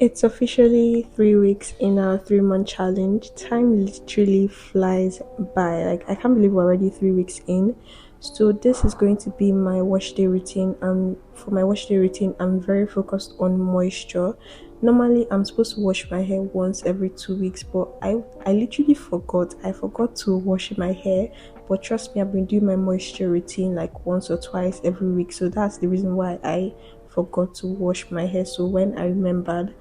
It's officially 3 weeks in our 3 month challenge. Time literally flies by. Like, I can't believe we're already 3 weeks in. So this is going to be my wash day routine. And for my wash day routine, I'm very focused on moisture. Normally, I'm supposed to wash my hair once every 2 weeks, but I literally forgot. I forgot to wash my hair. But trust me, I've been doing my moisture routine like once or twice every week. So that's the reason why I forgot to wash my hair. So when I remembered,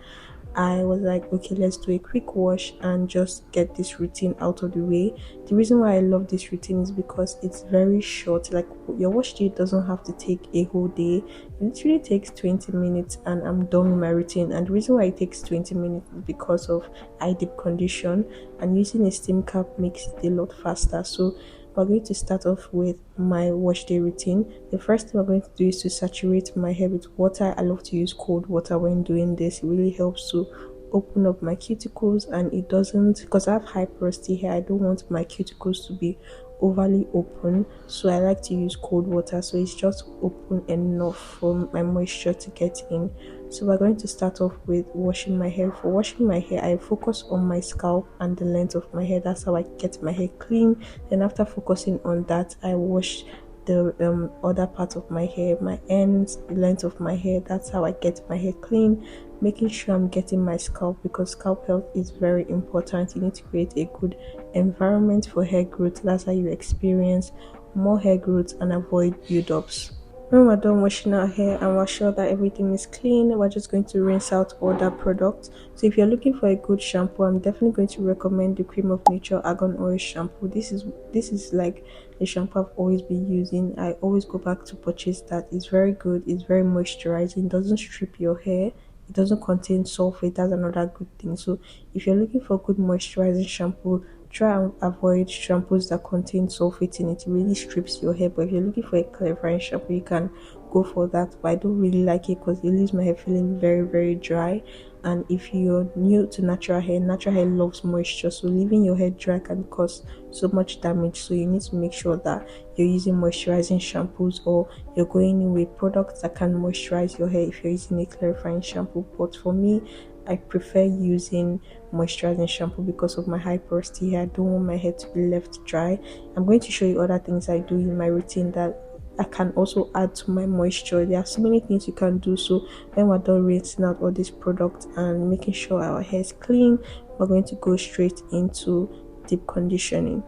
I was like, okay, let's do a quick wash and just get this routine out of the way. The reason why I love this routine is because it's very short. Like, your wash day doesn't have to take a whole day. It literally takes 20 minutes and I'm done with my routine. And the reason why it takes 20 minutes is because of eye deep condition, and using a steam cap makes it a lot faster. So we're going to start off with my wash day routine. The first thing we're going to do is to saturate my hair with water. I love to use cold water when doing this. It really helps to open up my cuticles, and it doesn't, because I have high porosity hair, I don't want my cuticles to be overly open, so I like to use cold water so it's just open enough for my moisture to get in. So we're going to start off with washing my hair. For washing my hair, I focus on my scalp and the length of my hair. That's how I get my hair clean. Then after focusing on that, I wash the other part of my hair, my ends, the length of my hair. That's how I get my hair clean, making sure I'm getting my scalp, because scalp health is very important. You need to create a good environment for hair growth. That's how you experience more hair growth and avoid build-ups. When we're done washing our hair and we're sure that everything is clean, we're just going to rinse out all that products. So if you're looking for a good shampoo, I'm definitely going to recommend the Cream of Nature Argan Oil shampoo. This is like the shampoo I've always been using. I always go back to purchase that. It's very good, it's very moisturizing, doesn't strip your hair, it doesn't contain sulfate. That's another good thing. So if you're looking for good moisturizing shampoo, try and avoid shampoos that contain sulfate in it. It really strips your hair. But if you're looking for a clarifying shampoo, you can go for that. But I don't really like it because it leaves my hair feeling very, very dry. And if you're new to natural hair loves moisture. So leaving your hair dry can cause so much damage. So you need to make sure that you're using moisturizing shampoos, or you're going in with products that can moisturize your hair if you're using a clarifying shampoo. But for me, I prefer using moisturizing shampoo because of my high porosity hair. I don't want my hair to be left dry. I'm going to show you other things I do in my routine that I can also add to my moisture. There are so many things you can do. So when we're done rinsing out all these products and making sure our hair is clean, we're going to go straight into deep conditioning.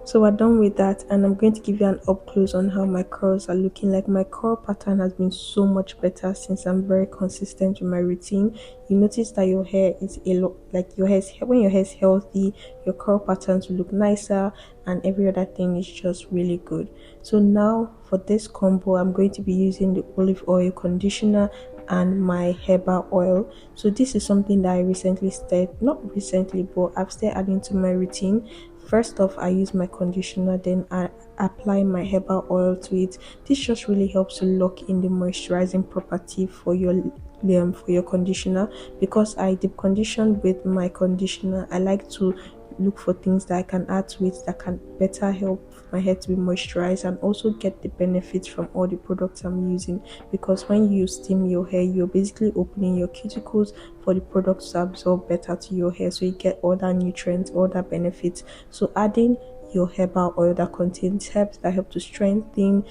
So we're done with that, and I'm going to give you an up close on how my curls are looking. Like, my curl pattern has been so much better since I'm very consistent with my routine. You notice that your hair is a lot, like, your hair is, when your hair is healthy, your curl patterns will look nicer, and every other thing is just really good. So now for this combo, I'm going to be using the olive oil conditioner and my herbal oil. So this is something that I recently started, not recently, but I've started adding to my routine. First off, I use my conditioner, then I apply my herbal oil to it. This just really helps to lock in the moisturizing property for your conditioner. Because I deep condition with my conditioner, I like to look for things that I can add to it that can better help my hair to be moisturized and also get the benefits from all the products I'm using. Because when you steam your hair, you're basically opening your cuticles for the products to absorb better to your hair, so you get all that nutrients, all that benefits. So adding your herbal oil that contains herbs that help to strengthen,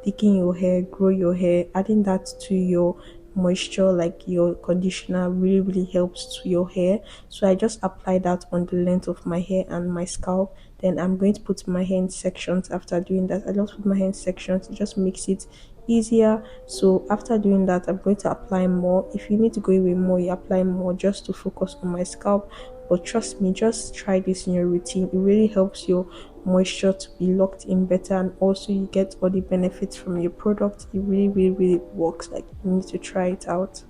thicken your hair, grow your hair, adding that to your moisture, like your conditioner, really really helps to your hair. So I just apply that on the length of my hair and my scalp. Then I'm going to put my hair in sections. After doing that, I just put my hair in sections. It just makes it easier. So after doing that, I'm going to apply more. If you need to go away more, you apply more just to focus on my scalp. But trust me, just try this in your routine. It really helps your moisture to be locked in better, and also you get all the benefits from your product. It really really really works. Like, you need to try it out.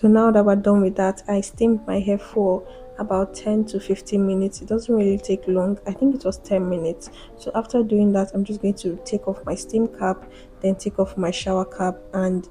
So now that we're done with that, I steamed my hair for about 10 to 15 minutes. It doesn't really take long. I think it was 10 minutes. So after doing that, I'm just going to take off my steam cap, then take off my shower cap, and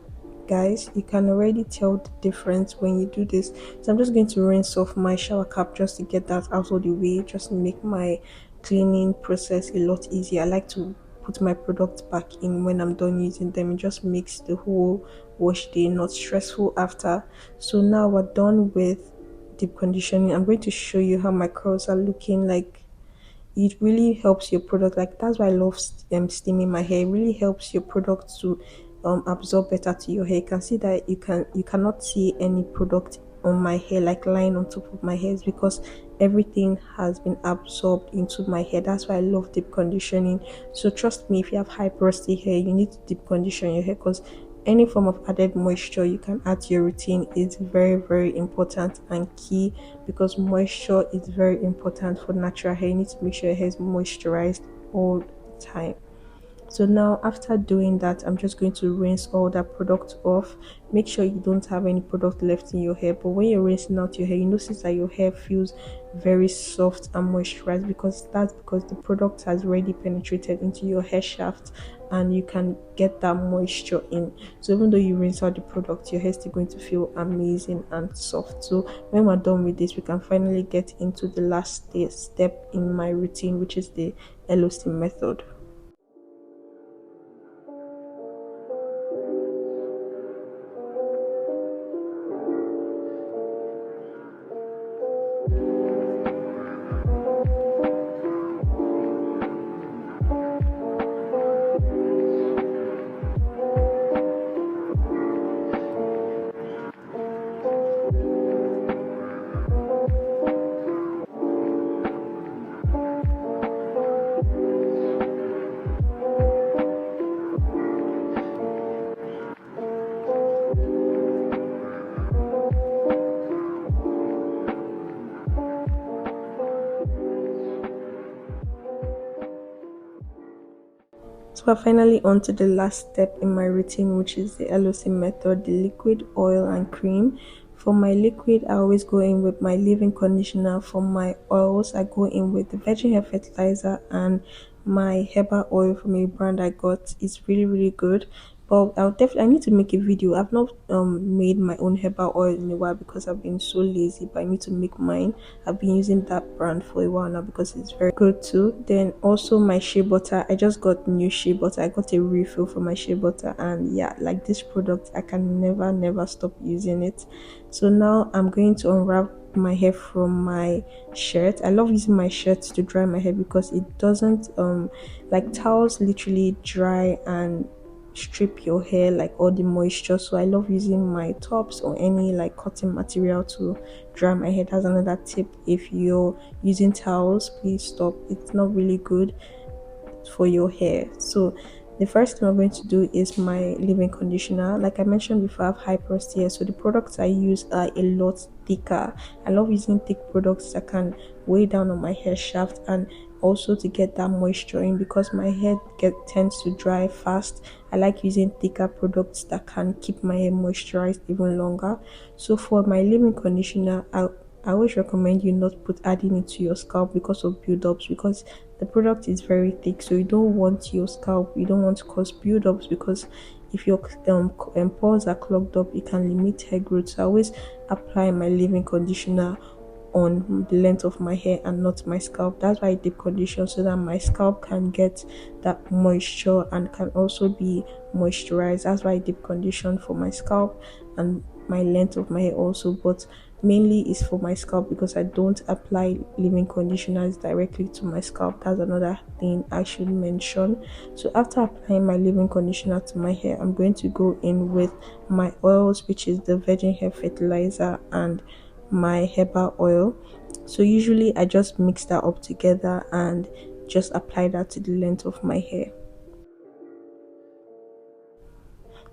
guys, you can already tell the difference when you do this. So I'm just going to rinse off my shower cap just to get that out of the way, just to make my cleaning process a lot easier. I like to put my products back in when I'm done using them. It just makes the whole wash day not stressful after. So now we're done with deep conditioning. I'm going to show you how my curls are looking like. It really helps your product, like that's why I love steaming my hair. It really helps your product to absorb better to your hair. You can see that you cannot see any product on my hair like lying on top of my hair. It's because everything has been absorbed into my hair. That's why I love deep conditioning. So trust me, if you have high porosity hair, you need to deep condition your hair, because any form of added moisture you can add to your routine is very, very important and key, because moisture is very important for natural hair. You need to make sure your hair is moisturized all the time. So now after doing that, I'm just going to rinse all that product off. Make sure you don't have any product left in your hair. But when you're rinsing out your hair, you notice that your hair feels very soft and moisturized, because that's because the product has already penetrated into your hair shaft and you can get that moisture in. So even though you rinse out the product, your hair is still going to feel amazing and soft. So when we're done with this, we can finally get into the last step in my routine, which is the LOC method. So we're finally on to the last step in my routine, which is the LOC method, the liquid, oil, and cream. For my liquid, I always go in with my leave-in conditioner. For my oils, I go in with the virgin hair fertilizer and my herbal oil from a brand I got. It's really, really good. But I need to make a video. I've not made my own herbal oil in a while because I've been so lazy, but I need to make mine. I've been using that brand for a while now because it's very good too. Then also my shea butter. I just got new shea butter. I got a refill for my shea butter, and yeah, like this product, I can never stop using it. So now I'm going to unwrap my hair from my shirt. I love using my shirt to dry my hair because it doesn't like towels literally dry and strip your hair like all the moisture. So I love using my tops or any like cotton material to dry my hair. That's another tip. If you're using towels, please stop. It's not really good for your hair. So the first thing I'm going to do is my leave-in conditioner. Like I mentioned before, I have high porosity hair, so the products I use are a lot thicker. I love using thick products that can weigh down on my hair shaft and also to get that moisture in, because my hair tends to dry fast. I like using thicker products that can keep my hair moisturized even longer. So for my leave-in conditioner, I always recommend you not put adding it to your scalp because of build-ups, because the product is very thick, so you don't want your scalp, you don't want to cause build-ups, because if your pores are clogged up, it can limit hair growth. So I always apply my leave-in conditioner on the length of my hair and not my scalp. That's why I deep condition, so that my scalp can get that moisture and can also be moisturized. That's why I deep condition for my scalp and my length of my hair also, but mainly is for my scalp because I don't apply leave-in conditioners directly to my scalp. That's another thing I should mention. So after applying my leave-in conditioner to my hair, I'm going to go in with my oils, which is the virgin hair fertilizer and my herbal oil. So usually I just mix that up together and just apply that to the length of my hair.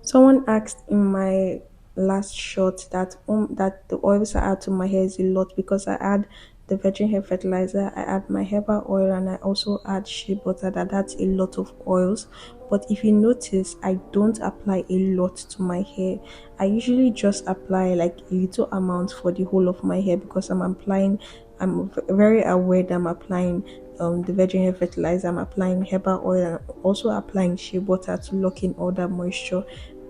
Someone asked in my last shot that that the oils I add to my hair is a lot because I add the virgin hair fertilizer, I add my herbal oil, and I also add shea butter. That's a lot of oils. But if you notice, I don't apply a lot to my hair. I usually just apply like a little amount for the whole of my hair, because I'm very aware that I'm applying the virgin hair fertilizer, I'm applying herbal oil, and also applying shea butter to lock in all that moisture.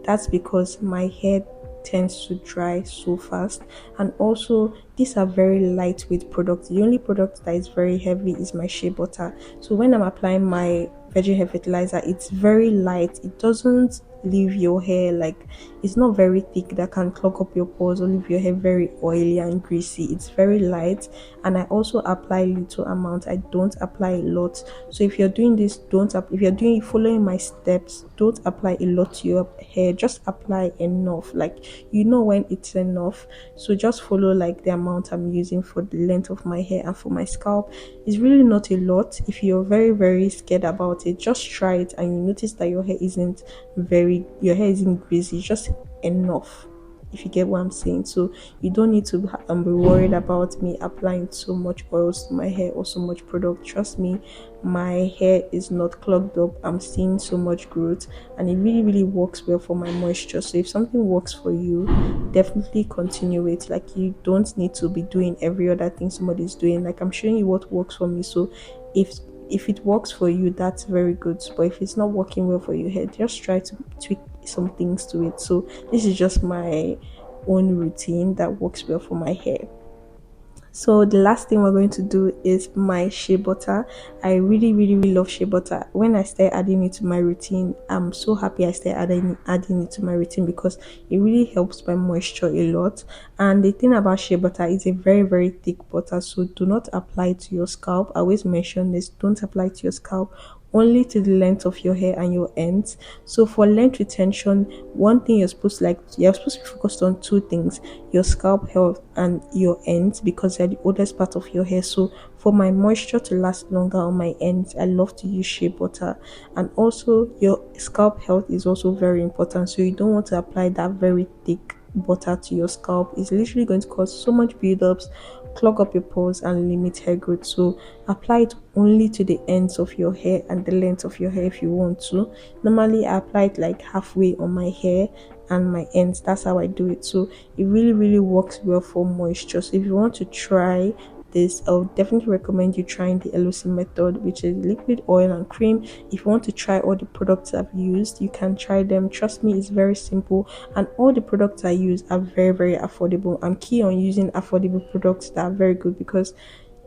That's because my hair tends to dry so fast, and also these are very lightweight products. The only product that is very heavy is my shea butter. So when I'm applying my virgin hair fertilizer, it's very light. It doesn't leave your hair like, it's not very thick that can clog up your pores or leave your hair very oily and greasy. It's very light, and I also apply little amount. I don't apply a lot. So if you're doing this, if you're doing following my steps, don't apply a lot to your hair. Just apply enough, like you know when it's enough. So just follow like the amount I'm using for the length of my hair. And for my scalp, it's really not a lot. If you're very scared about it, just try it, and you notice that your hair isn't greasy, just enough, if you get what I'm saying. So you don't need to be worried about me applying so much oils to my hair or so much product. Trust me, my hair is not clogged up. I'm seeing so much growth, and it really works well for my moisture. So if something works for you, definitely continue it. Like, you don't need to be doing every other thing somebody's doing. Like, I'm showing you what works for me. So if it works for you, that's very good. But if it's not working well for your hair, just try to tweak some things to it. So this is just my own routine that works well for my hair. So the last thing we're going to do is my shea butter. I really love shea butter. When I started adding it to my routine, I'm so happy I started adding it to my routine, because it really helps my moisture a lot. And the thing about shea butter is a very thick butter, so do not apply it to your scalp. I always mention this: don't apply it to your scalp, only to the length of your hair and your ends. So for length retention, one thing you're supposed to be focused on: two things, your scalp health and your ends, because they're the oldest part of your hair. So for my moisture to last longer on my ends, I love to use shea butter. And also your scalp health is also very important, so you don't want to apply that very thick butter to your scalp. It's literally going to cause so much buildups, clog up your pores, and limit hair growth. So apply it only to the ends of your hair and the length of your hair if you want to. Normally I apply it like halfway on my hair and my ends. That's how I do it. So it really works well for moisture. So if you want to try this, I would definitely recommend you trying the LOC method, which is liquid, oil, and cream. If you want to try all the products I've used, you can try them. Trust me, it's very simple, and all the products I use are very affordable. I'm key on using affordable products that are very good, because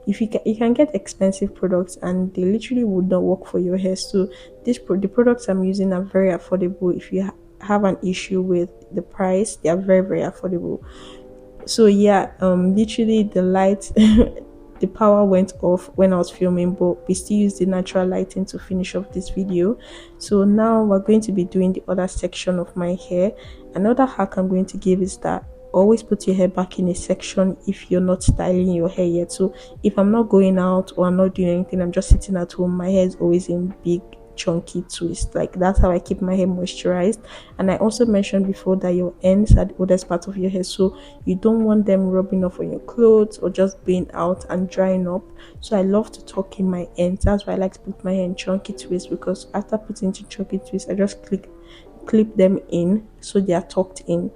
if you can get expensive products and they literally would not work for your hair. So the products I'm using are very affordable. If you have an issue with the price, they are very affordable. So yeah, literally the light the power went off when I was filming, but we still used the natural lighting to finish off this video. So now we're going to be doing the other section of my hair. Another hack I'm going to give is that always put your hair back in a section if you're not styling your hair yet. So if I'm not going out or I'm not doing anything, I'm just sitting at home, my hair is always in big chunky twist. Like, that's how I keep my hair moisturized. And I also mentioned before that your ends are the oldest part of your hair, so you don't want them rubbing off on your clothes or just being out and drying up. So I love to tuck in my ends. That's why I like to put my hair in chunky twist, because after putting into chunky twist, I just clip them in so they are tucked in.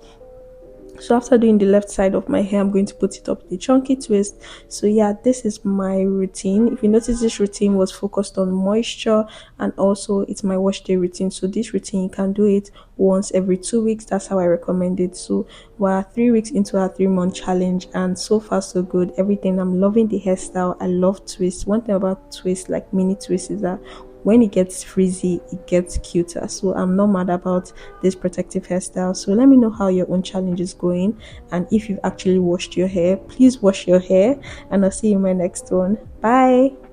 So after doing the left side of my hair, I'm going to put it up the chunky twist. So yeah, this is my routine. If you notice, this routine was focused on moisture, and also it's my wash day routine. So this routine, you can do it once every 2 weeks. That's how I recommend it. So we're 3 weeks into our 3-month challenge, and so far so good. Everything, I'm loving the hairstyle. I love twists. One thing about twists, like mini twists, is that when it gets frizzy, it gets cuter. So I'm not mad about this protective hairstyle. So let me know how your own challenge is going, and if you've actually washed your hair, please wash your hair, and I'll see you in my next one. Bye.